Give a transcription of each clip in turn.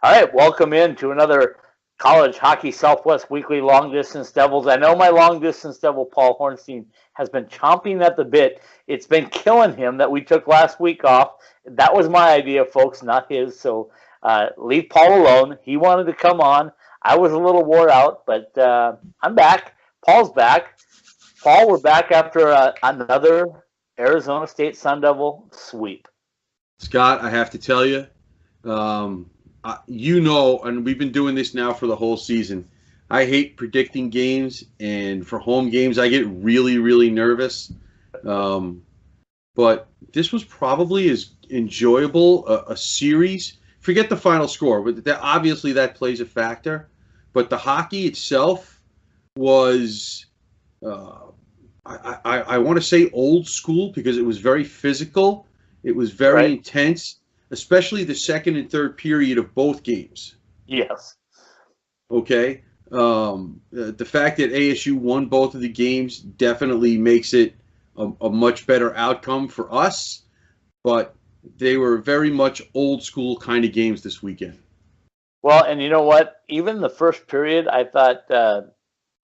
All right, welcome in to another College Hockey Southwest Weekly Long Distance Devils. I know my long distance devil, Paul Hornstein, has been chomping at the bit. It's been killing him that we took last week off. That was my idea, folks, not his. So leave Paul alone. He wanted to come on. I was a little wore out, but I'm back. Paul's back. Paul, we're back after another Arizona State Sun Devil sweep. Scott, I have to tell you, and we've been doing this now for the whole season. I hate predicting games, and for home games, I get really, really nervous. But this was probably as enjoyable a series. Forget the final score, but obviously that plays a factor. But the hockey itself was, I want to say old school because it was very physical. It was very intense, especially the second and third period of both games. Yes. Okay. The fact that ASU won both of the games definitely makes it a much better outcome for us, but they were very much old school kind of games this weekend. Well, and you know what? Even the first period, I thought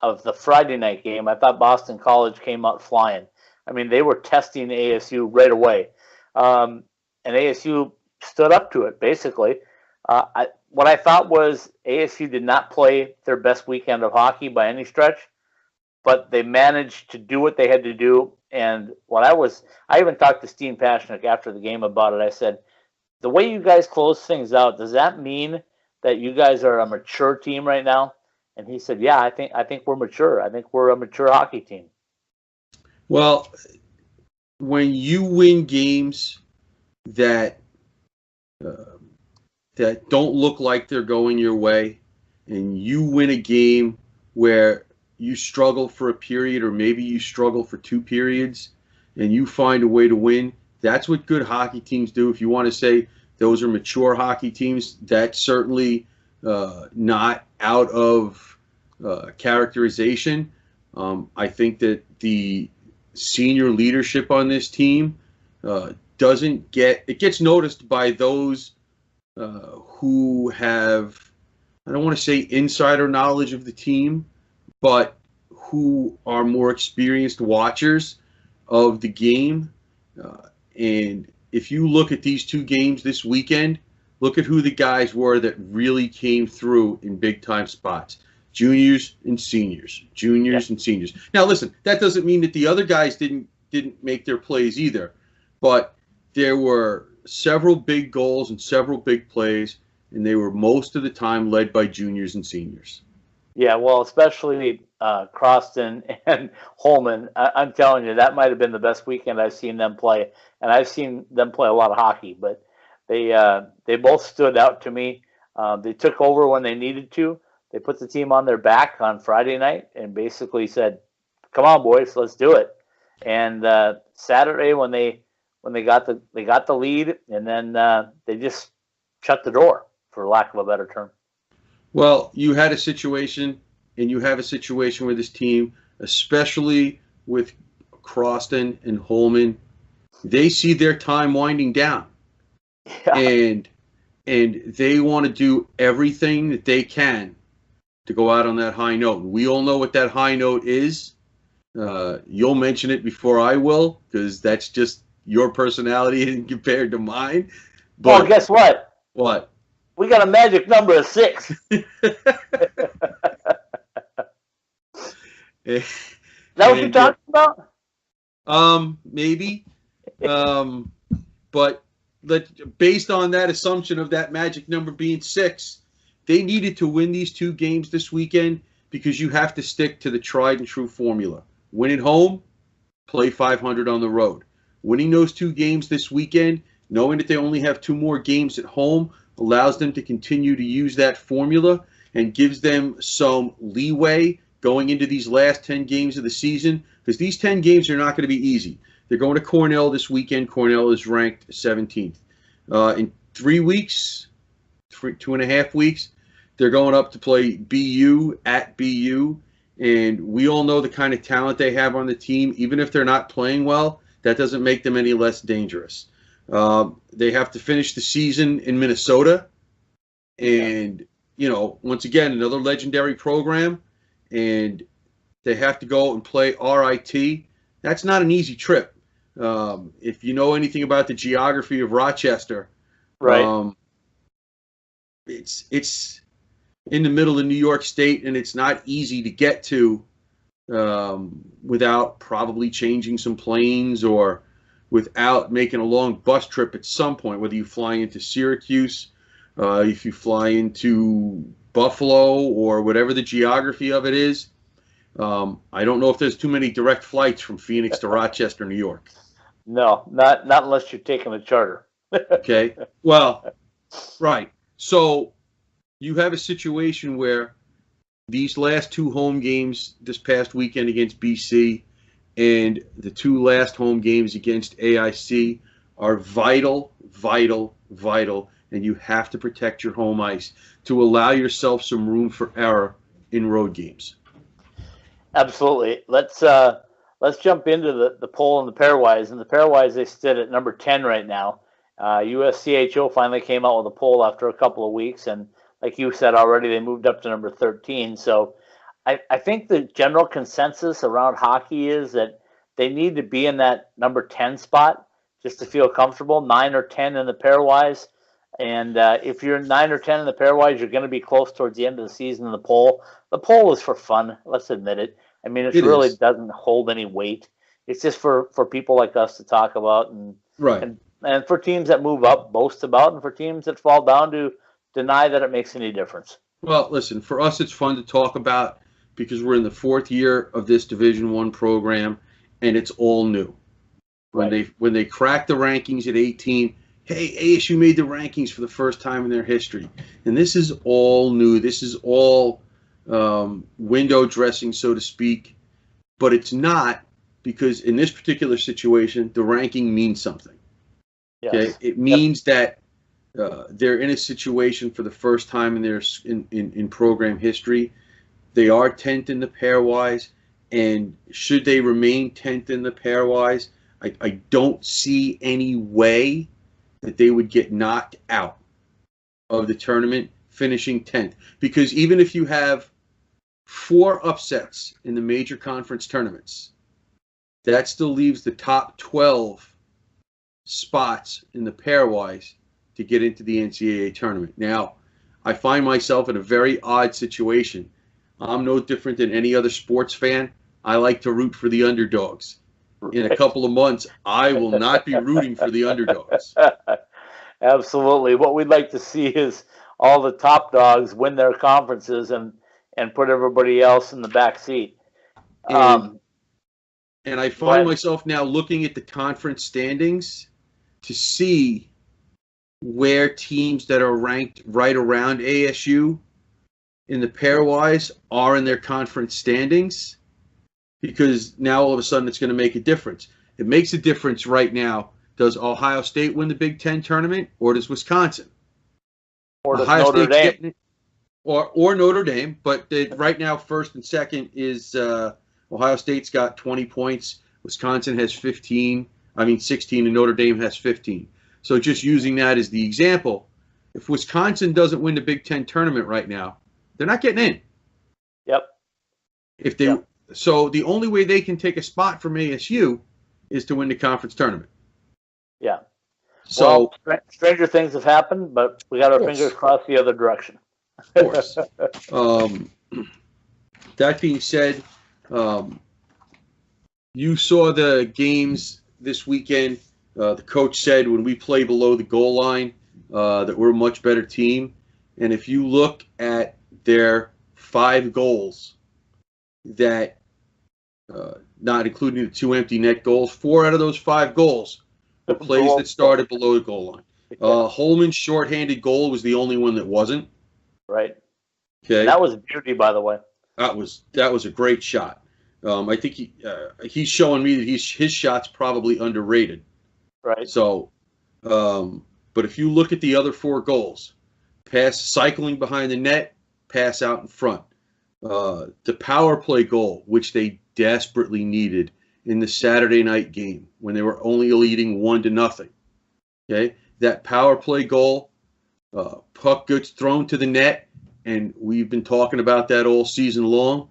of the Friday night game, I thought Boston College came out flying. I mean, they were testing ASU right away. And ASU stood up to it, basically. What I thought was ASU did not play their best weekend of hockey by any stretch, but they managed to do what they had to do. And I even talked to Steen Pashnik after the game about it. I said, the way you guys close things out, does that mean that you guys are a mature team right now? And he said, yeah, I think we're mature. I think we're a mature hockey team. Well, when you win games that don't look like they're going your way, and you win a game where you struggle for a period or maybe you struggle for two periods and you find a way to win, that's what good hockey teams do. If you want to say those are mature hockey teams, that's certainly not out of characterization. I think that the senior leadership on this team gets noticed by those who have, I don't want to say insider knowledge of the team, but who are more experienced watchers of the game. And if you look at these two games this weekend, look at who the guys were that really came through in big-time spots. Juniors and seniors. And seniors. Now, listen, that doesn't mean that the other guys didn't make their plays either, but there were several big goals and several big plays, and they were most of the time led by juniors and seniors. Yeah, well, especially Croston and Holman. I'm telling you, that might have been the best weekend I've seen them play, and I've seen them play a lot of hockey. But they both stood out to me. They took over when they needed to. They put the team on their back on Friday night and basically said, "Come on, boys, let's do it." And Saturday, when they got the lead, and then they just shut the door, for lack of a better term. Well, you had a situation, and you have a situation with this team, especially with Croston and Holman. They see their time winding down, and they want to do everything that they can to go out on that high note. We all know what that high note is. You'll mention it before I will, because that's just your personality compared to mine. But well, guess what? What? We got a magic number of 6. Is that what you're talking about? Maybe. But based on that assumption of that magic number being 6, they needed to win these two games this weekend because you have to stick to the tried and true formula. Win at home, play 500 on the road. Winning those two games this weekend, knowing that they only have 2 more games at home, allows them to continue to use that formula and gives them some leeway going into these last 10 games of the season, because these 10 games are not going to be easy. They're going to Cornell this weekend. Cornell is ranked 17th. In 3 weeks, 2.5 weeks, they're going up to play BU at BU, and we all know the kind of talent they have on the team. Even if they're not playing well, that doesn't make them any less dangerous. They have to finish the season in Minnesota, And, once again, another legendary program, and they have to go and play RIT. That's not an easy trip. If you know anything about the geography of Rochester, Right. It's in the middle of New York State, and it's not easy to get to without probably changing some planes or without making a long bus trip at some point, whether you fly into Syracuse, if you fly into Buffalo, or whatever the geography of it is. I don't know if there's too many direct flights from Phoenix to Rochester, New York. No, not unless you're taking a charter. Okay. Well, right. So you have a situation where these last two home games this past weekend against BC and the two last home games against AIC are vital, vital, vital, and you have to protect your home ice to allow yourself some room for error in road games. Absolutely. Let's jump into the poll and the pairwise. And the pairwise, they sit at number 10 right now. USCHO finally came out with a poll after a couple of weeks, and like you said already, they moved up to number 13. So I think the general consensus around hockey is that they need to be in that number 10 spot just to feel comfortable, 9 or 10 in the pairwise. And if you're 9 or 10 in the pairwise, you're going to be close towards the end of the season in the poll. The poll is for fun. Let's admit it. I mean, it really doesn't hold any weight. It's just for people like us to talk about, and right. And for teams that move up, boast about, and for teams that fall down to deny that it makes any difference. Well, listen, for us, it's fun to talk about because we're in the fourth year of this Division I program, and it's all new. When they cracked the rankings at 18, hey, ASU made the rankings for the first time in their history, and this is all new. This is all window dressing, so to speak, but it's not, because in this particular situation, the ranking means something. Yes. Okay, it means that they're in a situation for the first time in their in program history. They are 10th in the pairwise, and should they remain 10th in the pairwise, I don't see any way that they would get knocked out of the tournament finishing 10th. Because even if you have 4 upsets in the major conference tournaments, that still leaves the top 12 spots in the pairwise to get into the NCAA tournament. Now, I find myself in a very odd situation. I'm no different than any other sports fan. I like to root for the underdogs. In a couple of months, I will not be rooting for the underdogs. Absolutely. What we'd like to see is all the top dogs win their conferences and put everybody else in the back seat. And I find myself now looking at the conference standings to see where teams that are ranked right around ASU in the pairwise are in their conference standings, because now all of a sudden it's going to make a difference. It makes a difference right now. Does Ohio State win the Big Ten tournament, or does Wisconsin? Or does Notre Dame? Or Notre Dame, but right now first and second is Ohio State's got 20 points. Wisconsin has 16, and Notre Dame has 15. So just using that as the example, if Wisconsin doesn't win the Big Ten tournament right now, they're not getting in. Yep. So the only way they can take a spot from ASU is to win the conference tournament. Yeah. So stranger things have happened, but we got our fingers crossed the other direction. Of course. That being said, you saw the games this weekend. The coach said when we play below the goal line that we're a much better team. And if you look at their 5 goals, that not including the 2 empty net goals, 4 out of those 5 goals were plays that started below the goal line. Holman's shorthanded goal was the only one that wasn't. Right. Okay. And that was a beauty, by the way. That was a great shot. I think he's showing me that his shot's probably underrated. Right. So, but if you look at the other 4 goals, pass cycling behind the net, pass out in front. The power play goal, which they desperately needed in the Saturday night game when they were only leading 1-0. Okay, that power play goal, Puck gets thrown to the net, and we've been talking about that all season long.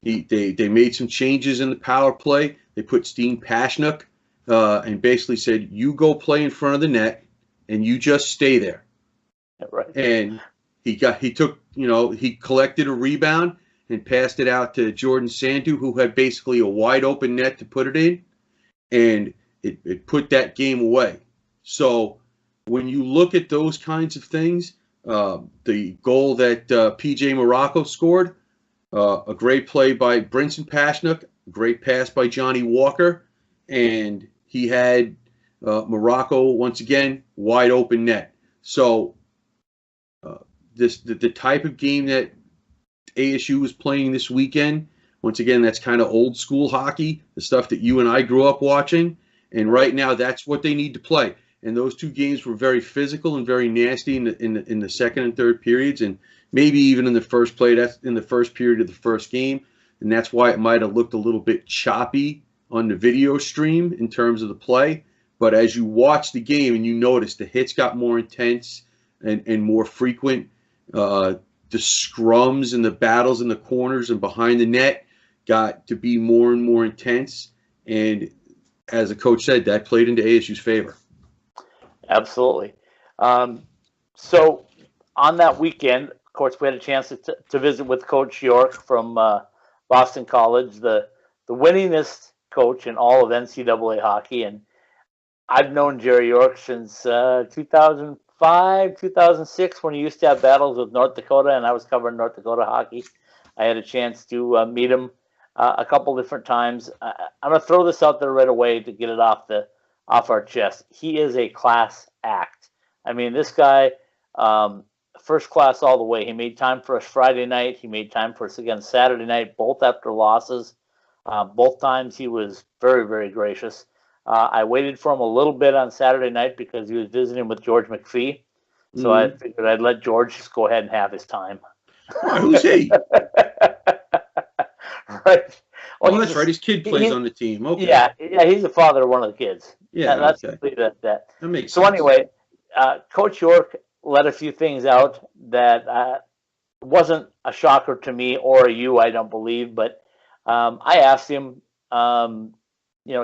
They made some changes in the power play. They put Steen Pashnuk and basically said, you go play in front of the net, and you just stay there. Right. And he collected a rebound and passed it out to Jordan Sandu, who had basically a wide open net to put it in, and it put that game away. So when you look at those kinds of things, the goal that P.J. Morocco scored, a great play by Brinson Pashnuk, a great pass by Johnny Walker, and he had Morocco, once again, wide open net. So the type of game that ASU was playing this weekend, once again, that's kind of old school hockey, the stuff that you and I grew up watching. And right now, that's what they need to play. And those two games were very physical and very nasty in the second and third periods, and maybe even in the first play. That's in the first period of the first game, and that's why it might have looked a little bit choppy on the video stream in terms of the play. But as you watch the game and you notice the hits got more intense and more frequent, the scrums and the battles in the corners and behind the net got to be more and more intense. And as the coach said, that played into ASU's favor. Absolutely. So on that weekend, of course, we had a chance to visit with Coach York from Boston College, the winningest coach in all of NCAA hockey. And I've known Jerry York since 2005, 2006, when he used to have battles with North Dakota, and I was covering North Dakota hockey. I had a chance to meet him a couple different times. I'm going to throw this out there right away to get it off our chest. He is a class act. I mean, this guy, first class all the way. He made time for us Friday night. He made time for us again Saturday night, both after losses. Both times he was very, very gracious. I waited for him a little bit on Saturday night because he was visiting with George McPhee. So I figured I'd let George just go ahead and have his time. Who's he? Right. Well, that's right. His kid plays on the team. Okay. Yeah, he's the father of one of the kids. Yeah, that's okay. That makes so sense. Anyway, Coach York let a few things out that wasn't a shocker to me or you, I don't believe. But I asked him,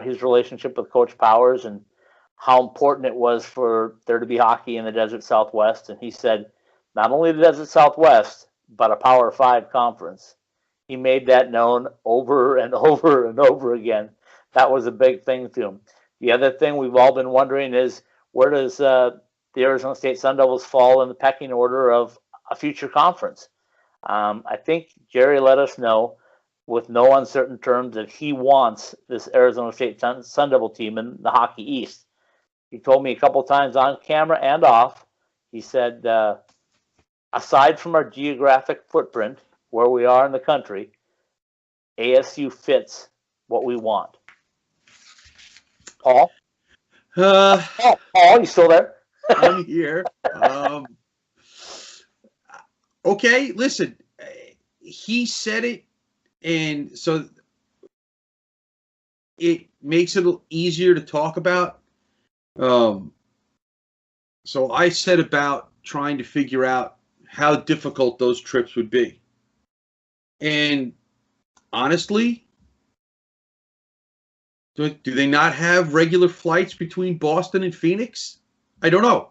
his relationship with Coach Powers and how important it was for there to be hockey in the Desert Southwest. And he said, not only the Desert Southwest, but a Power 5 conference. He made that known over and over and over again. That was a big thing to him. The other thing we've all been wondering is, where does the Arizona State Sun Devils fall in the pecking order of a future conference? I think Jerry let us know with no uncertain terms that he wants this Arizona State Sun Devil team in the Hockey East. He told me a couple times on camera and off, he said, aside from our geographic footprint, where we are in the country, ASU fits what we want. Paul? Paul, you still there? I'm here. Okay, listen. He said it, and so it makes it a little easier to talk about. So I set about trying to figure out how difficult those trips would be. And honestly, do they not have regular flights between Boston and Phoenix? I don't know.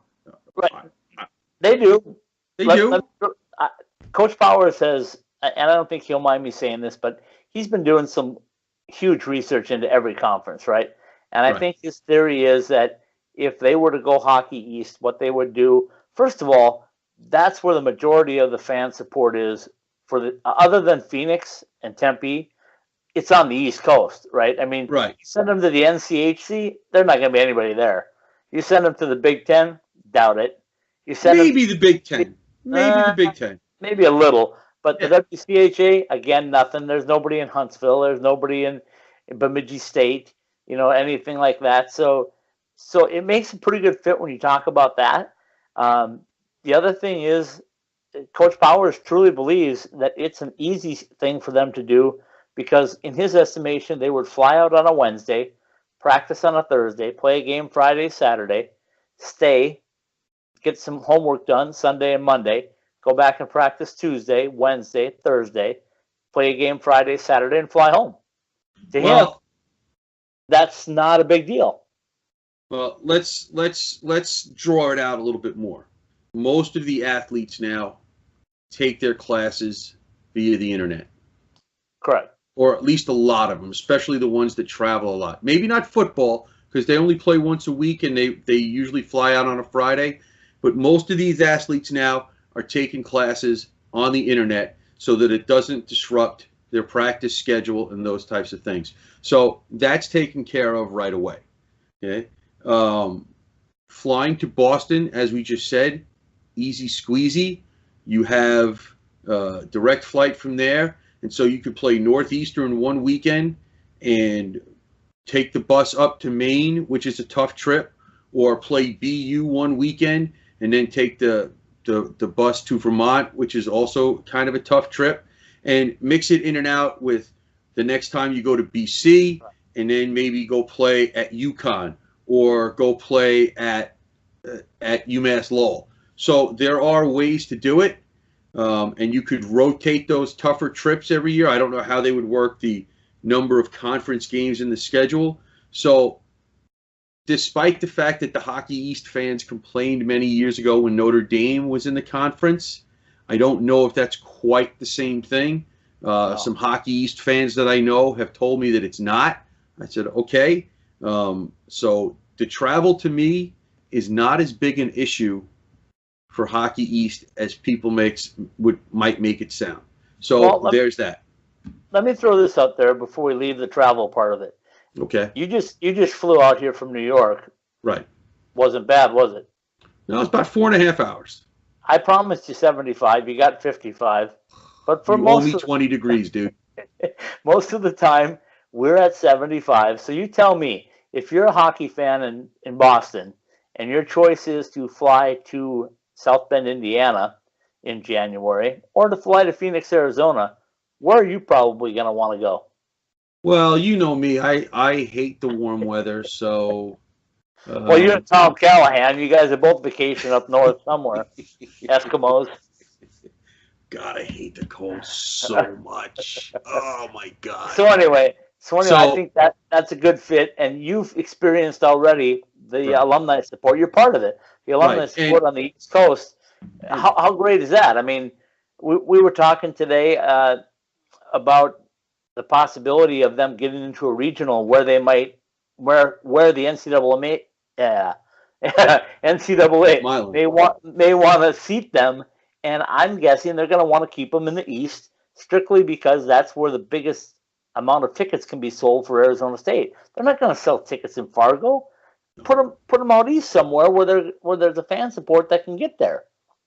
Right. They do. They do. Coach Powers says, and I don't think he'll mind me saying this, but he's been doing some huge research into every conference, right? And I think his theory is that if they were to go Hockey East, what they would do, first of all, that's where the majority of the fan support is. Other than Phoenix and Tempe, it's on the East Coast, right? I mean, you send them to the NCHC, there's not going to be anybody there. You send them to the Big Ten, doubt it. You send maybe the Big Ten. Maybe the Big Ten. Maybe a little. But the WCHA, again, nothing. There's nobody in Huntsville. There's nobody in Bemidji State, anything like that. So it makes a pretty good fit when you talk about that. The other thing is, Coach Powers truly believes that it's an easy thing for them to do because, in his estimation, they would fly out on a Wednesday, practice on a Thursday, play a game Friday, Saturday, stay, get some homework done Sunday and Monday, go back and practice Tuesday, Wednesday, Thursday, play a game Friday, Saturday, and fly home. To him, that's not a big deal. Well, let's draw it out a little bit more. Most of the athletes now take their classes via the internet. Correct. Or at least a lot of them, especially the ones that travel a lot. Maybe not football, because they only play once a week and they usually fly out on a Friday. But most of these athletes now are taking classes on the internet so that it doesn't disrupt their practice schedule and those types of things. So that's taken care of right away. Okay. Flying to Boston, as we just said, easy squeezy. You have direct flight from there, and so you could play Northeastern one weekend and take the bus up to Maine, which is a tough trip, or play BU one weekend and then take the bus to Vermont, which is also kind of a tough trip, and mix it in and out with the next time you go to BC, and then maybe go play at UConn or go play at UMass Lowell. So there are ways to do it, and you could rotate those tougher trips every year. I don't know how they would work the number of conference games in the schedule. So despite the fact that the Hockey East fans complained many years ago when Notre Dame was in the conference, I don't know if that's quite the same thing. No. Some Hockey East fans that I know have told me that it's not. I said, okay. So the travel to me is not as big an issue for Hockey East as people might make it sound. So there's that. Let me throw this out there before we leave the travel part of it. Okay. You just flew out here from New York. Right. Wasn't bad, was it? No, it's about 4.5 hours. I promised you 75. You got 55. But for you owe me 20 degrees, dude. Most of the time, we're at 75. So you tell me, if you're a hockey fan in Boston and your choice is to fly to South Bend, Indiana in January, or to fly to Phoenix, Arizona, where are you probably going to want to go? Well, you know me. I hate the warm weather, so... well, you and Tom Callahan, you guys are both vacation up north somewhere. Eskimos. God, I hate the cold so much. Oh, my God. So anyway, I think that's a good fit, and you've experienced already the alumni support. You're part of it. The alumni support on the East Coast. How great is that? I mean, we were talking today about the possibility of them getting into a regional where they might, where the NCAA may want to seat them, and I'm guessing they're going to want to keep them in the East strictly because that's where the biggest amount of tickets can be sold for Arizona State. They're not going to sell tickets in Fargo. Put them out east somewhere where there's a fan support that can get there.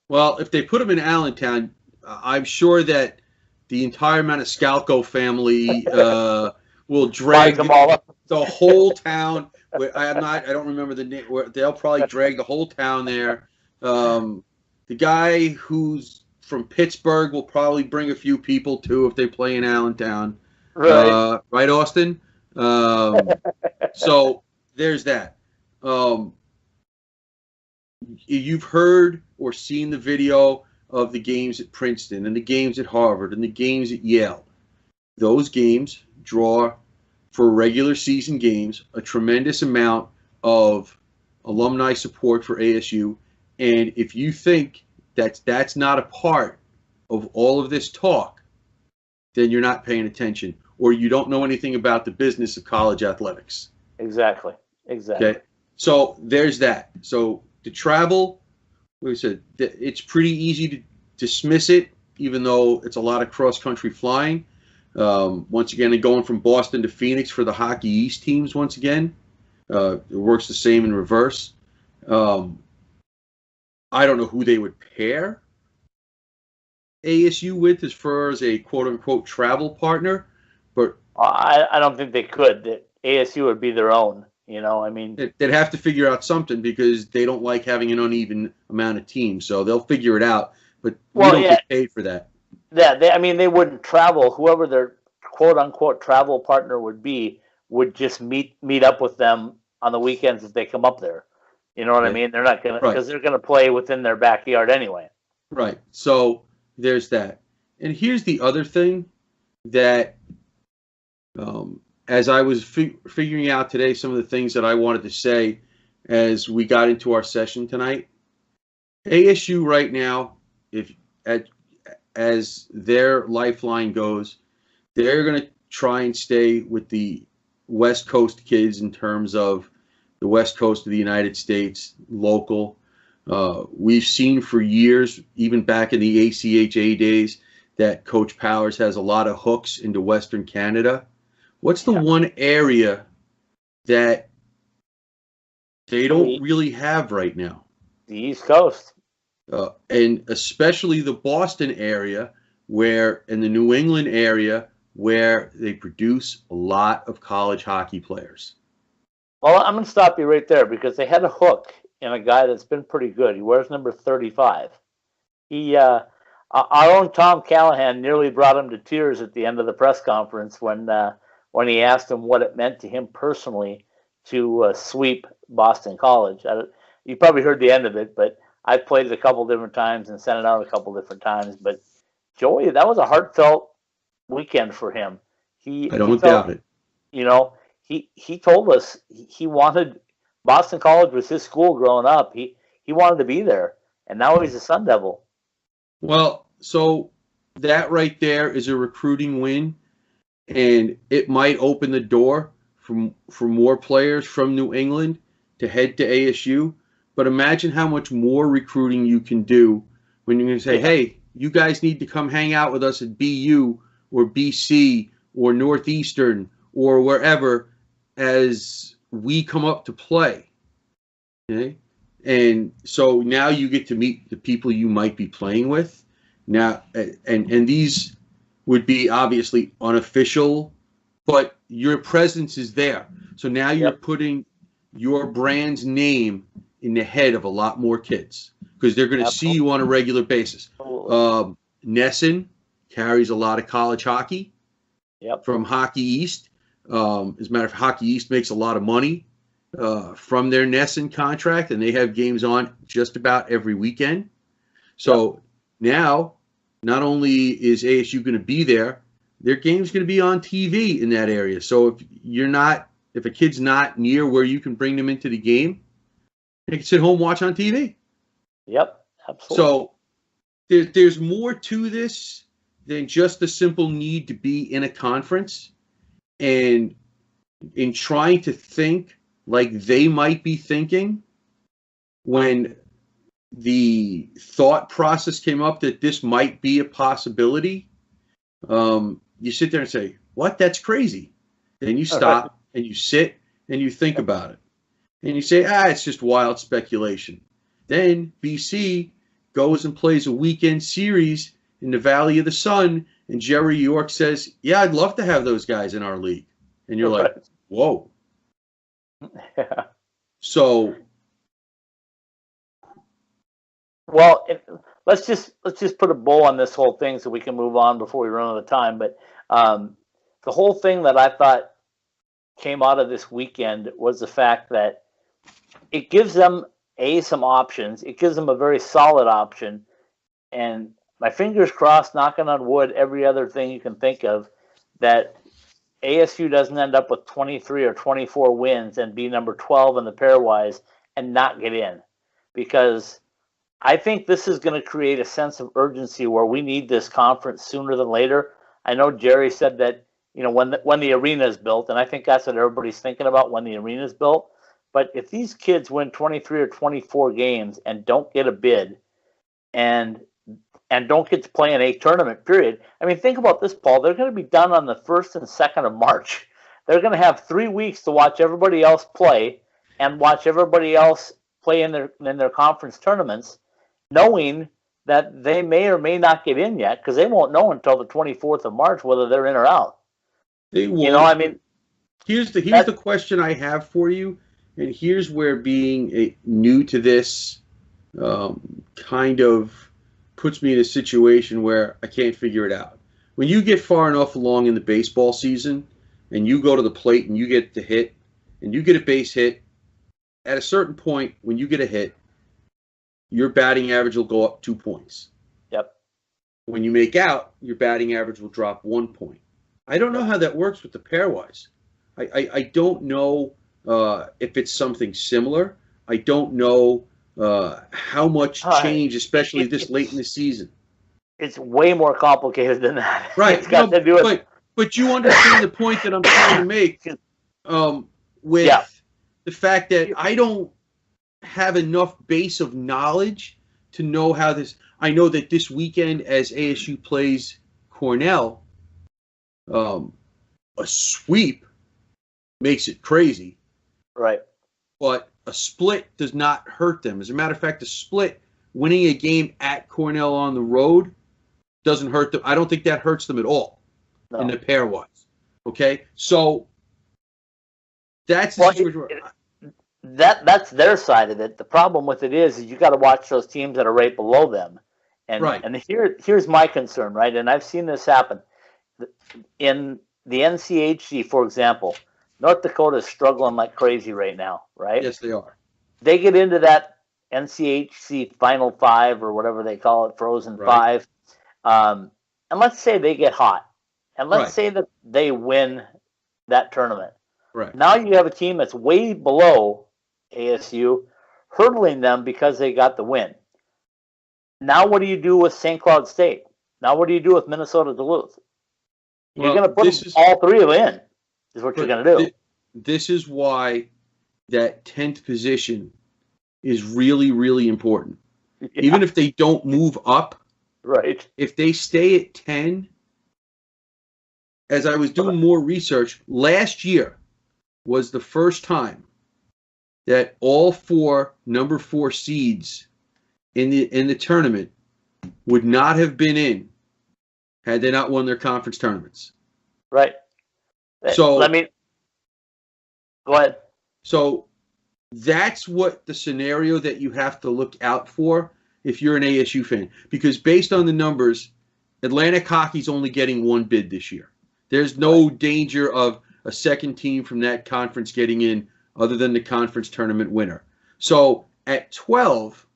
Well, if they put them in Allentown, I'm sure that the entire Maniscalco family will drag them all up. the whole town. I don't remember the name. They'll probably drag the whole town there. The guy who's from Pittsburgh will probably bring a few people too if they play in Allentown. Right, right, Austin. So there's that. You've heard or seen the video of the games at Princeton and the games at Harvard and the games at Yale. Those games draw, for regular season games, a tremendous amount of alumni support for ASU. And if you think that's not a part of all of this talk, then you're not paying attention, or you don't know anything about the business of college athletics. Exactly. Okay. So there's that. So the travel, like I said, it's pretty easy to dismiss it, even though it's a lot of cross-country flying. Once again, going from Boston to Phoenix for the Hockey East teams, once again, it works the same in reverse. I don't know who they would pair ASU with as far as a quote-unquote travel partner, but I don't think they could. That ASU would be their own. You know, I mean, they'd have to figure out something because they don't like having an uneven amount of teams. So they'll figure it out. But we don't get paid for that. Yeah, they wouldn't travel. Whoever their quote unquote travel partner would be would just meet up with them on the weekends if they come up there. You know what I Yeah. mean? They're not going to, Right. because they're going to play within their backyard anyway. Right. So there's that. And here's the other thing that, as I was figuring out today, some of the things that I wanted to say as we got into our session tonight. ASU right now, as their lifeline goes, they're going to try and stay with the West Coast kids in terms of the West Coast of the United States, local. We've seen for years, even back in the ACHA days, that Coach Powers has a lot of hooks into Western Canada. What's the one area that they don't really have right now? The East Coast. And especially the Boston area, and the New England area, where they produce a lot of college hockey players. Well, I'm going to stop you right there because they had a hook in a guy that's been pretty good. He wears number 35. Our own Tom Callahan nearly brought him to tears at the end of the press conference when he asked him what it meant to him personally to sweep Boston College. You probably heard the end of it, but I've played it a couple different times and sent it out a couple different times. But Joey, that was a heartfelt weekend for him. I don't doubt it. You know, he told us he wanted Boston College was his school growing up. He wanted to be there, and now he's a Sun Devil. Well, so that right there is a recruiting win, and it might open the door for more players from New England to head to ASU. But imagine how much more recruiting you can do when you're going to say, hey, you guys need to come hang out with us at BU or BC or Northeastern or wherever as we come up to play. Okay? And so now you get to meet the people you might be playing with. Now, and these would be obviously unofficial, but your presence is there. So now you're putting your brand's name in the head of a lot more kids because they're going to see you on a regular basis. Nesson carries a lot of college hockey from Hockey East. As a matter of fact, Hockey East makes a lot of money from their Nesson contract, and they have games on just about every weekend. So now, not only is ASU going to be there, their game's going to be on TV in that area. So if a kid's not near where you can bring them into the game, they can sit home and watch on TV. Yep, absolutely. So there's more to this than just the simple need to be in a conference. And in trying to think like they might be thinking, when the thought process came up that this might be a possibility, you sit there and say, what? That's crazy. Then you stop and you sit and you think about it. And you say, it's just wild speculation. Then BC goes and plays a weekend series in the Valley of the Sun, and Jerry York says, yeah, I'd love to have those guys in our league. And you're like, whoa. Yeah. So, well, let's just put a bow on this whole thing so we can move on before we run out of time. But the whole thing that I thought came out of this weekend was the fact that it gives them some options. It gives them a very solid option, and my fingers crossed, knocking on wood, every other thing you can think of, that ASU doesn't end up with 23 or 24 wins and be number 12 in the pairwise and not get in, because I think this is going to create a sense of urgency where we need this conference sooner than later. I know Jerry said that, when the arena is built, and I think that's what everybody's thinking about when the arena is built. But if these kids win 23 or 24 games and don't get a bid and don't get to play in a tournament, period. I mean, think about this, Paul. They're going to be done on the 1st and 2nd of March. They're going to have 3 weeks to watch everybody else play and watch everybody else play in their conference tournaments, knowing that they may or may not get in yet because they won't know until the 24th of March whether they're in or out. They won't. Here's the question I have for you. And here's where being new to this kind of puts me in a situation where I can't figure it out. When you get far enough along in the baseball season and you go to the plate and you get the hit and you get a base hit at a certain point, when you get a hit, your batting average will go up 2 points. Yep. When you make out, your batting average will drop 1 point. I don't know how that works with the pairwise. I don't know if it's something similar. I don't know how much change, especially this late in the season. It's way more complicated than that. Right. It's got to do with. But you understand the point that I'm trying to make with the fact that I don't have enough base of knowledge to know how this. I know that this weekend, as ASU plays Cornell, a sweep makes it crazy. Right. But a split does not hurt them. As a matter of fact, a split, winning a game at Cornell on the road, doesn't hurt them. I don't think that hurts them at all in the pairwise. Okay? So that's the situation. That's their side of it. The problem with it is you got to watch those teams that are right below them. And here's my concern, right? And I've seen this happen. In the NCHC, for example, North Dakota is struggling like crazy right now, right? Yes, they are. They get into that NCHC Final Five or whatever they call it, Frozen Five. And let's say they get hot. And let's say that they win that tournament. Right. Now you have a team that's way below ASU, hurdling them because they got the win. Now what do you do with St. Cloud State? Now what do you do with Minnesota Duluth? You're going to put all three of them in, is what you're going to do. This is why that 10th position is really, really important. Yeah. Even if they don't move up, right? If they stay at 10, as I was doing more research, last year was the first time that all four number 4 seeds in the tournament would not have been in had they not won their conference tournaments. Right. So go ahead. So that's what the scenario that you have to look out for if you're an ASU fan. Because based on the numbers, Atlantic Hockey's only getting 1 bid this year. There's no danger of a second team from that conference getting in other than the conference tournament winner. So at 12,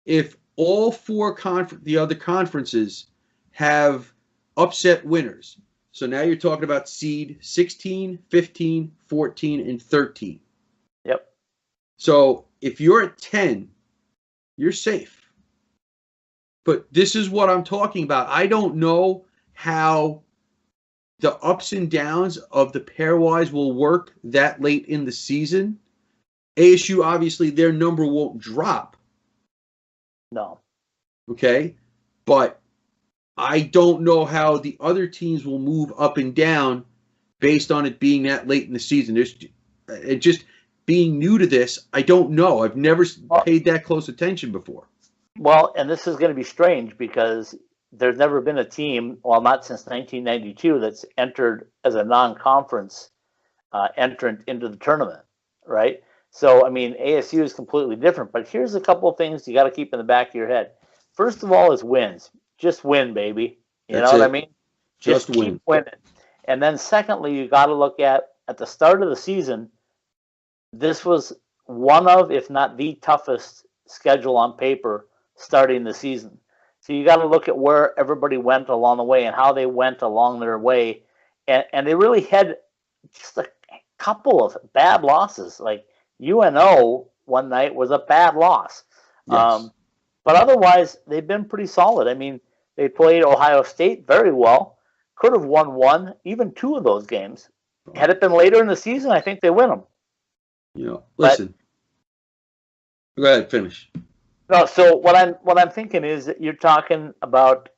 if all 4 the other conferences have upset winners, so now you're talking about seed 16, 15, 14, and 13. Yep. So if you're at 10, you're safe. But this is what I'm talking about. I don't know how the ups and downs of the pairwise will work that late in the season. ASU, obviously, their number won't drop. No. Okay? But I don't know how the other teams will move up and down based on it being that late in the season. It just being new to this, I don't know. I've never paid that close attention before. Well, and this is going to be strange because there's never been a team, well, not since 1992, that's entered as a non-conference entrant into the tournament, right? So, I mean, ASU is completely different. But here's a couple of things you got to keep in the back of your head. First of all is wins. Just win, baby. You know what I mean? Just keep winning. And then secondly, you got to look at the start of the season, this was one of, if not the toughest schedule on paper starting the season. So you got to look at where everybody went along the way and how they went along their way. And they really had just a couple of bad losses. Like UNO one night was a bad loss. Yes. But otherwise, they've been pretty solid. I mean, they played Ohio State very well. Could have won 1, even 2 of those games. Had it been later in the season, I think they win them. You know, listen. Go ahead, finish. No, so what I'm thinking is that you're talking about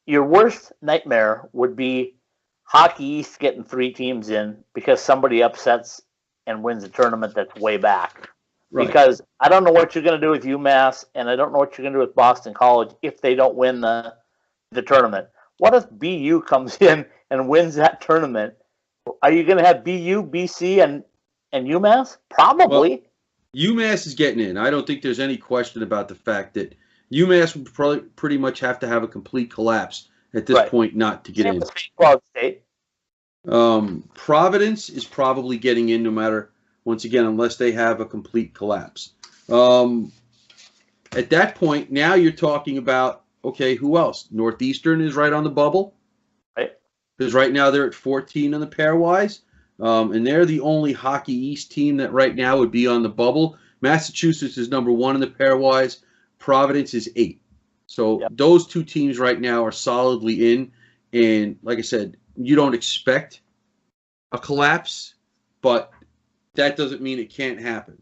your worst nightmare would be Hockey East getting 3 teams in because somebody upsets and wins a tournament that's way back. Right. Because I don't know what you're going to do with UMass, and I don't know what you're going to do with Boston College if they don't win the tournament. What if BU comes in and wins that tournament? Are you going to have BU, BC, and UMass? Probably. Well, UMass is getting in. I don't think there's any question about the fact that UMass would probably pretty much have to have a complete collapse at this point not to get in. St. Cloud State. Providence is probably getting in no matter once again, unless they have a complete collapse. At that point, now you're talking about, okay, who else? Northeastern is right on the bubble. Right. Because right now they're at 14 on the pairwise. And they're the only Hockey East team that right now would be on the bubble. Massachusetts is number 1 in the pairwise. Providence is 8. So those two teams right now are solidly in. And like I said, you don't expect a collapse, but that doesn't mean it can't happen.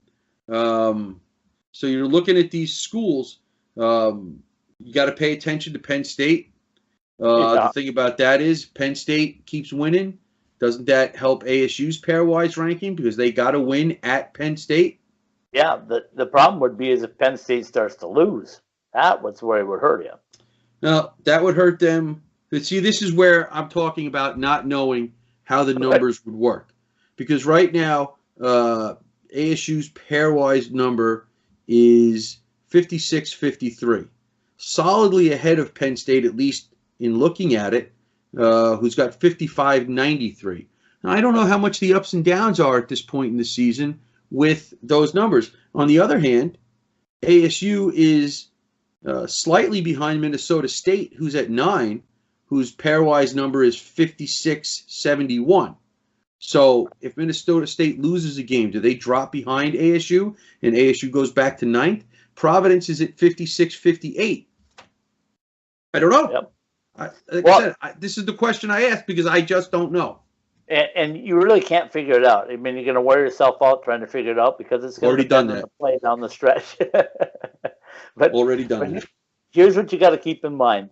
So you're looking at these schools. You got to pay attention to Penn State. The thing about that is Penn State keeps winning. Doesn't that help ASU's pairwise ranking because they got to win at Penn State? Yeah, the problem would be is if Penn State starts to lose. That was where it would hurt you. Now, that would hurt them. But see, this is where I'm talking about not knowing how the numbers would work. Because right now, ASU's pairwise number is 56-53. Solidly ahead of Penn State, at least in looking at it, who's got 55-93. Now, I don't know how much the ups and downs are at this point in the season with those numbers. On the other hand, ASU is slightly behind Minnesota State, who's at 9, whose pairwise number is 56-71. So if Minnesota State loses a game, do they drop behind ASU and ASU goes back to 9th? Providence is at 56-58. I don't know. Yep. I said, this is the question I asked because I just don't know. And you really can't figure it out. I mean, you're going to wear yourself out trying to figure it out because it's going to depend on the play down the stretch. But already done that. Here's what you got to keep in mind.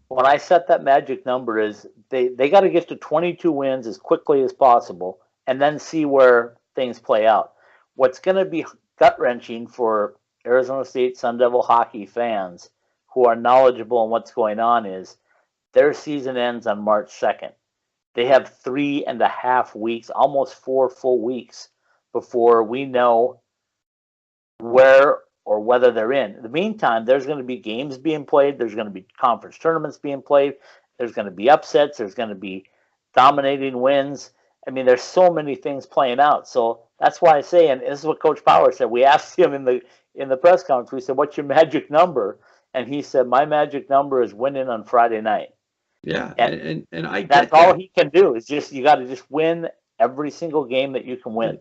When I set that magic number is they got to get to 22 wins as quickly as possible and then see where things play out. What's going to be gut-wrenching for Arizona State Sun Devil hockey fans who are knowledgeable on what's going on is their season ends on March 2nd. They have 3.5 weeks, almost 4 full weeks before we know where or whether they're in. In the meantime, there's going to be games being played. There's going to be conference tournaments being played. There's going to be upsets. There's going to be dominating wins. I mean, there's so many things playing out. So that's why I say, and this is what Coach Power said. We asked him in the press conference. We said, "What's your magic number?" And he said, "My magic number is winning on Friday night." Yeah, and I get that's all he can do is just you got to just win every single game that you can win.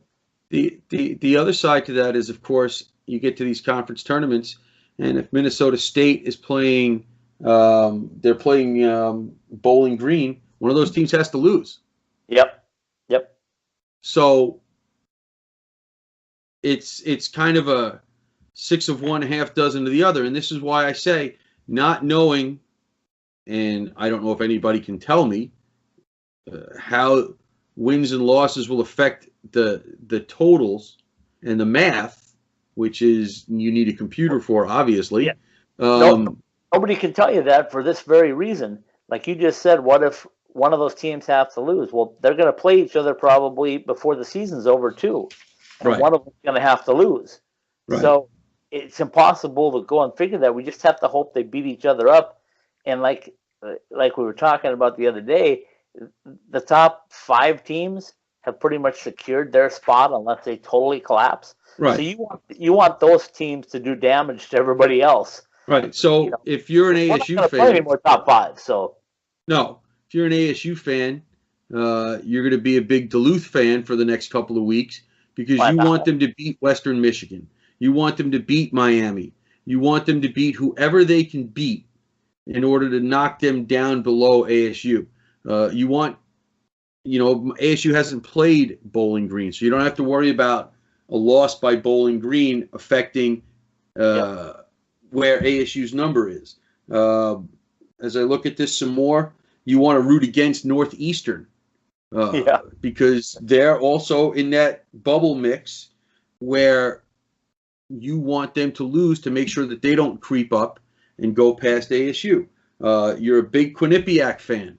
The other side to that is, of course, you get to these conference tournaments, and if Minnesota State is playing, they're playing Bowling Green, one of those teams has to lose. Yep. So it's kind of a 6 of one, half dozen of the other, and this is why I say not knowing, and I don't know if anybody can tell me how wins and losses will affect the totals and the math, which is you need a computer for, obviously. Yeah. Nobody can tell you that for this very reason. Like you just said, what if one of those teams have to lose? Well, they're going to play each other probably before the season's over too. And one of them's going to have to lose. Right. So it's impossible to go and figure that. We just have to hope they beat each other up. And like we were talking about the other day, the top 5 teams have pretty much secured their spot unless they totally collapse. Right. So you want those teams to do damage to everybody else. Right. So if you're an ASU fan, play any more top 5. So no, if you're an ASU fan, you're going to be a big Duluth fan for the next couple of weeks because you want them to beat Western Michigan. You want them to beat Miami. You want them to beat whoever they can beat in order to knock them down below ASU. ASU hasn't played Bowling Green, so you don't have to worry about a loss by Bowling Green affecting where ASU's number is. As I look at this some more, you want to root against Northeastern because they're also in that bubble mix where you want them to lose to make sure that they don't creep up and go past ASU. You're a big Quinnipiac fan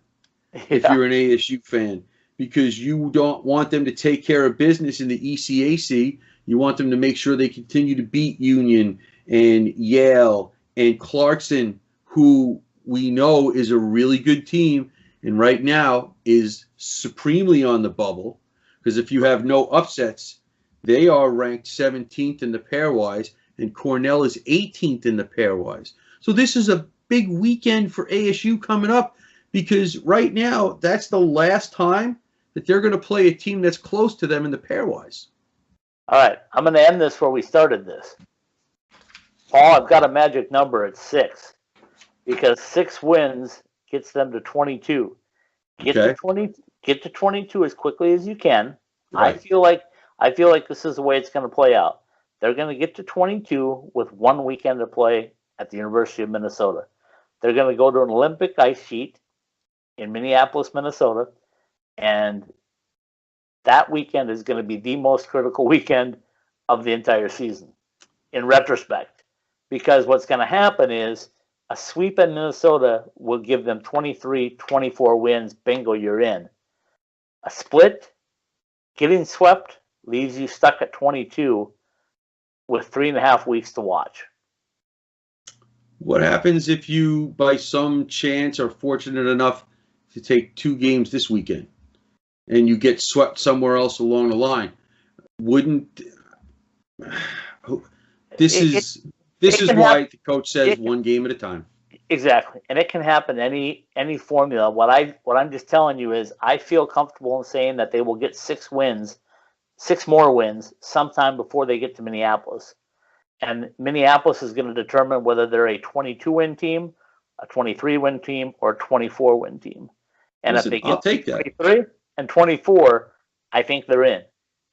if you're an ASU fan because you don't want them to take care of business in the ECAC. You want them to make sure they continue to beat Union and Yale and Clarkson, who we know is a really good team and right now is supremely on the bubble because if you have no upsets, They are ranked 17th in the pairwise, and Cornell is 18th in the pairwise. So this is a big weekend for ASU coming up, because right now that's the last time that they're going to play a team that's close to them in the pairwise. All right, I'm going to end this where we started this. Paul, I've got a magic number at 6, because 6 wins gets them to 22. Get to 22 as quickly as you can. Right. I feel like this is the way it's going to play out. They're going to get to 22 with 1 weekend to play at the University of Minnesota. They're going to go to an Olympic ice sheet in Minneapolis, Minnesota, and that weekend is going to be the most critical weekend of the entire season, in retrospect, because what's going to happen is a sweep in Minnesota will give them 23, 24 wins. Bingo, you're in. A split, getting swept, leaves you stuck at 22 with 3.5 weeks to watch. What happens if you, by some chance, are fortunate enough to take 2 games this weekend and you get swept somewhere else along the line? Wouldn't this is why the coach says 1 game at a time. Exactly, and it can happen any formula. What I'm just telling you is I feel comfortable in saying that they will get 6 more wins sometime before they get to Minneapolis. And Minneapolis is going to determine whether they're a 22-win team, a 23-win team, or a 24-win team. And listen, if they get 23 and 24, I think they're in.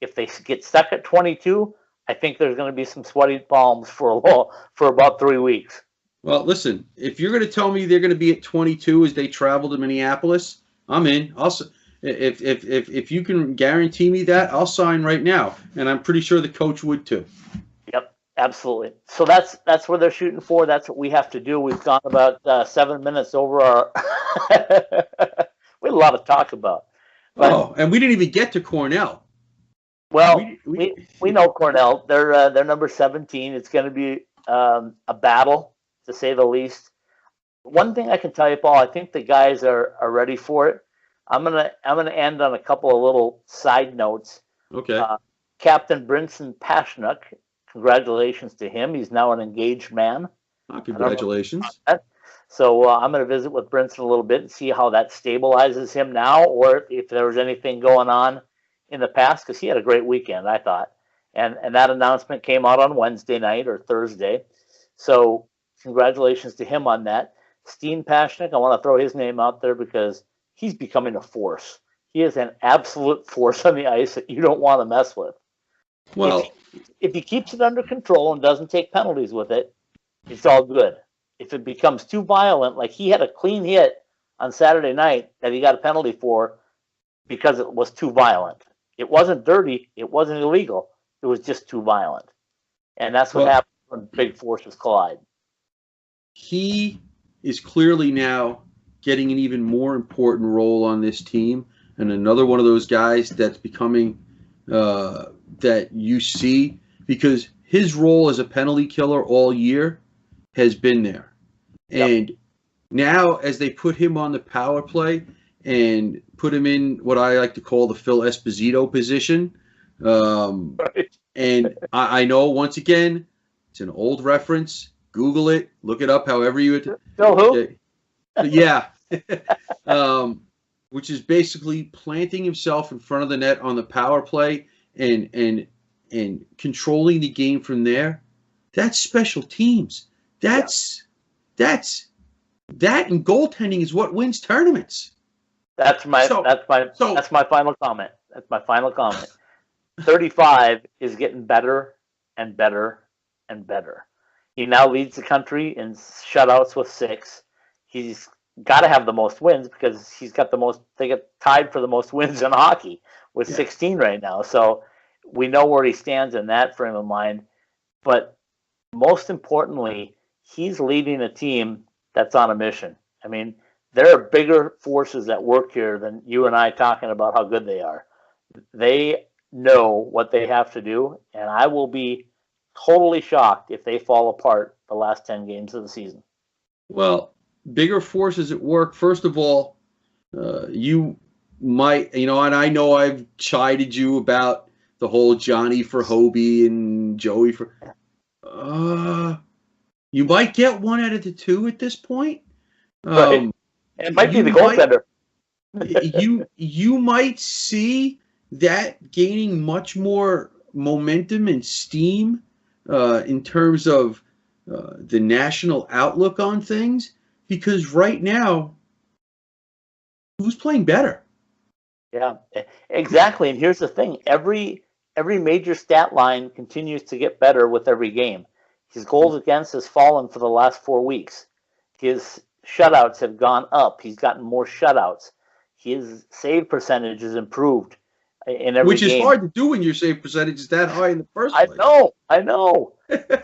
If they get stuck at 22, I think there's going to be some sweaty palms for about 3 weeks. Well, listen, if you're going to tell me they're going to be at 22 as they travel to Minneapolis, I'm in. Also, if you can guarantee me that, I'll sign right now, and I'm pretty sure the coach would too. Yep, absolutely. So that's where they're shooting for. That's what we have to do. We've gone about 7 minutes over our. We had a lot to talk about. But, and we didn't even get to Cornell. Well, we know Cornell. They're number 17. It's going to be a battle, to say the least. One thing I can tell you, Paul, I think the guys are ready for it. I'm gonna end on a couple of little side notes. Okay. Captain Brinson Pashnuk, congratulations to him. He's now an engaged man. Oh, congratulations. So I'm going to visit with Brinson a little bit and see how that stabilizes him now, or if there was anything going on in the past, because he had a great weekend, I thought. And that announcement came out on Wednesday night or Thursday. So congratulations to him on that. Steen Pashnuk, I want to throw his name out there because he's becoming a force. He is an absolute force on the ice that you don't want to mess with. Well, if he keeps it under control and doesn't take penalties with it, it's all good. If it becomes too violent, like he had a clean hit on Saturday night that he got a penalty for because it was too violent. It wasn't dirty. It wasn't illegal. It was just too violent. And that's what happens when big forces collide. He is clearly now getting an even more important role on this team, and another one of those guys that's becoming that you see, because his role as a penalty killer all year has been there. Yep. And now as they put him on the power play and put him in what I like to call the Phil Esposito position, Right. and I know, once again, it's an old reference. Google it, look it up however you would. Phil who? Yeah. Which is basically planting himself in front of the net on the power play and controlling the game from there. That's special teams. That and goaltending is what wins tournaments. That's my final comment. That's my final comment. 35 is getting better and better and better. He now leads the country in shutouts with 6. He's got to have the most wins because he's got the most. They get tied for the most wins in hockey with 16 right now. So we know where he stands in that frame of mind. But most importantly, he's leading a team that's on a mission. I mean, there are bigger forces at work here than you and I talking about how good they are. They know what they have to do, and I will be totally shocked if they fall apart the last 10 games of the season. Well, bigger forces at work. First of all, you might, and I know I've chided you about the whole Johnny for Hobie and Joey for. You might get one out of the two at this point. Right. It might be the goaltender. you might see that gaining much more momentum and steam in terms of the national outlook on things, because right now, who's playing better? Yeah, exactly. And here's the thing: every major stat line continues to get better with every game. His goals against has fallen for the last 4 weeks. His shutouts have gone up. He's gotten more shutouts. His save percentage has improved in every game. Which is hard to do when your save percentage is that high in the first place. I know.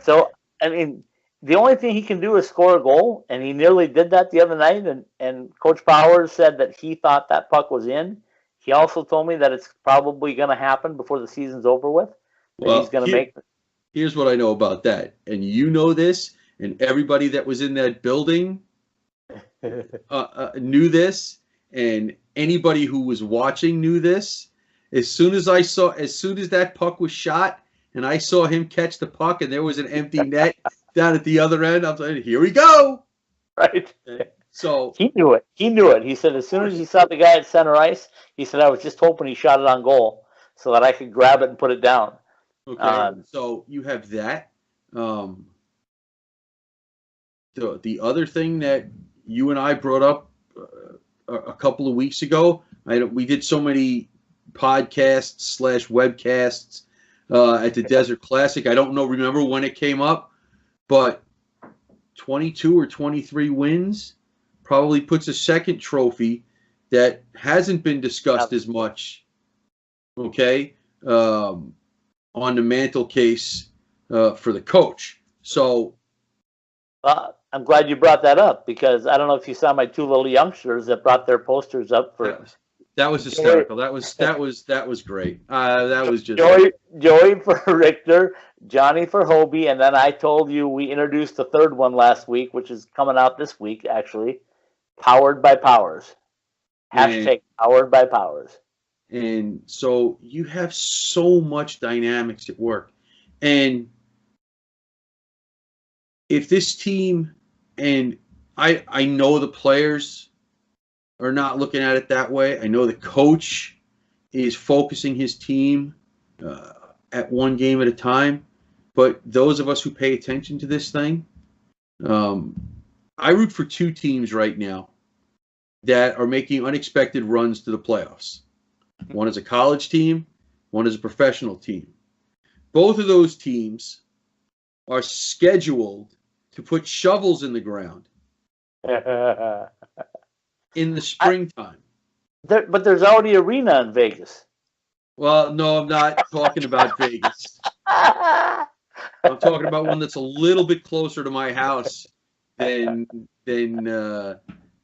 So, I mean, the only thing he can do is score a goal, and he nearly did that the other night, and Coach Powers said that he thought that puck was in. He also told me that it's probably going to happen before the season's over with. Well, he's going to make. Here's what I know about that, and you know this, and everybody that was in that building knew this, and anybody who was watching knew this. As soon as that puck was shot, and I saw him catch the puck, and there was an empty net down at the other end, I'm like, here we go. Right. So he knew it. He said as soon as he saw the guy at center ice, he said, I was just hoping he shot it on goal so that I could grab it and put it down. Okay, so you have that. The other thing that you and I brought up a couple of weeks ago, we did so many podcasts / webcasts at the Desert Classic. I don't remember when it came up, but 22 or 23 wins probably puts a second trophy that hasn't been discussed as much, okay, on the mantle case for the coach. So I'm glad you brought that up, because I don't know if you saw my two little youngsters that brought their posters up for. That was hysterical. That was great. That was just Joey for Richter, Johnny for Hobie, and then I told you we introduced the third one last week, which is coming out this week actually. Powered by Powers. Hashtag Powered by Powers. And so you have so much dynamics at work. And if this team, and I know the players are not looking at it that way. I know the coach is focusing his team at one game at a time. But those of us who pay attention to this thing, I root for two teams right now that are making unexpected runs to the playoffs. One is a college team, one is a professional team. Both of those teams are scheduled to put shovels in the ground in the springtime. But there's already an arena in Vegas. Well, no, I'm not talking about Vegas. I'm talking about one that's a little bit closer to my house than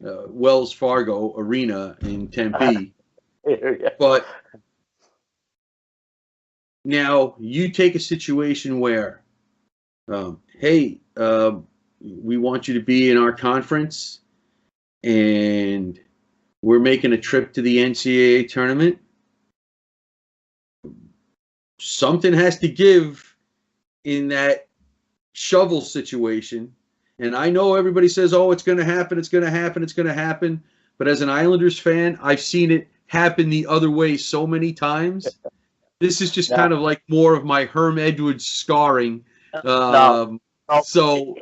Wells Fargo Arena in Tempe. But now you take a situation where, hey, we want you to be in our conference, and we're making a trip to the NCAA tournament. Something has to give in that shovel situation. And I know everybody says, oh, it's going to happen, it's going to happen, it's going to happen. But as an Islanders fan, I've seen it happen the other way so many times. This is just kind of like more of my Herm Edwards scarring. No. So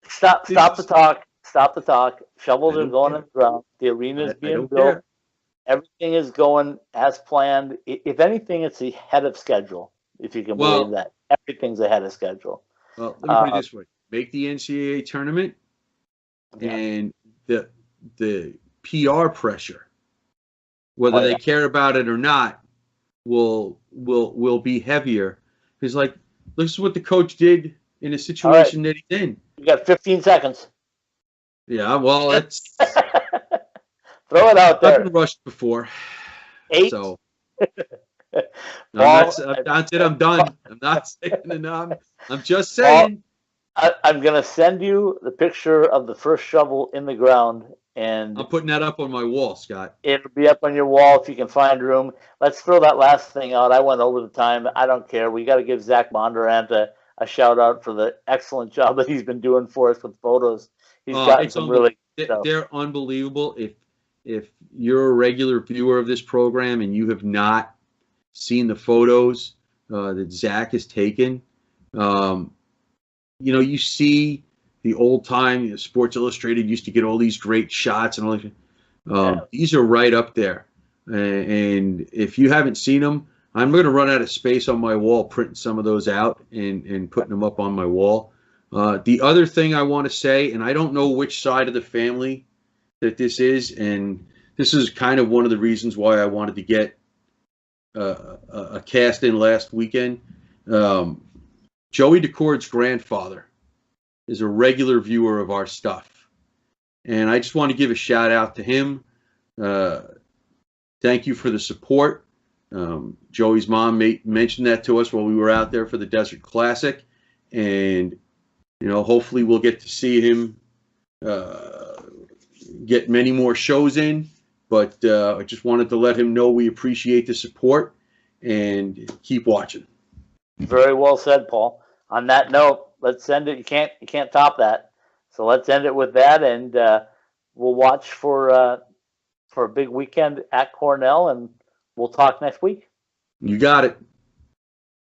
stop the talk. Stop the talk. Shovels are going in the ground. The arena is being built. Care. Everything is going as planned. If anything, it's ahead of schedule. If you can believe that. Everything's ahead of schedule. Well, let me put it this way. Make the NCAA tournament, and the PR pressure, whether they care about it or not, will be heavier. Because, like, this is what the coach did in a situation that he's in. You got 15 seconds. Yeah, well, that's throw it out there. I've been rushed before. 8. So Paul, that's it. I'm done. I'm not saying enough. I'm just saying. I'm going to send you the picture of the first shovel in the ground And I'm putting that up on my wall, Scott. it'll be up on your wall if you can find room. Let's throw that last thing out. I went over the time. I don't care. We got to give Zach Bondurant a shout out for the excellent job that he's been doing for us with photos. He's gotten some really good stuff. They're unbelievable. If you're a regular viewer of this program and you have not seen the photos that Zach has taken, you see the old time Sports Illustrated used to get all these great shots and all that. These are right up there. And if you haven't seen them, I'm going to run out of space on my wall printing some of those out and putting them up on my wall. The other thing I want to say, and I don't know which side of the family that this is, and this is kind of one of the reasons why I wanted to get a cast in last weekend. Joey DeCord's grandfather is a regular viewer of our stuff, and I just want to give a shout out to him. Thank you for the support. Joey's mom mentioned that to us while we were out there for the Desert Classic, and hopefully we'll get to see him get many more shows in. But I just wanted to let him know we appreciate the support and keep watching. Very well said, Paul. On that note, let's end it. You can't top that. So let's end it with that, and we'll watch for a big weekend at Cornell, and we'll talk next week. You got it.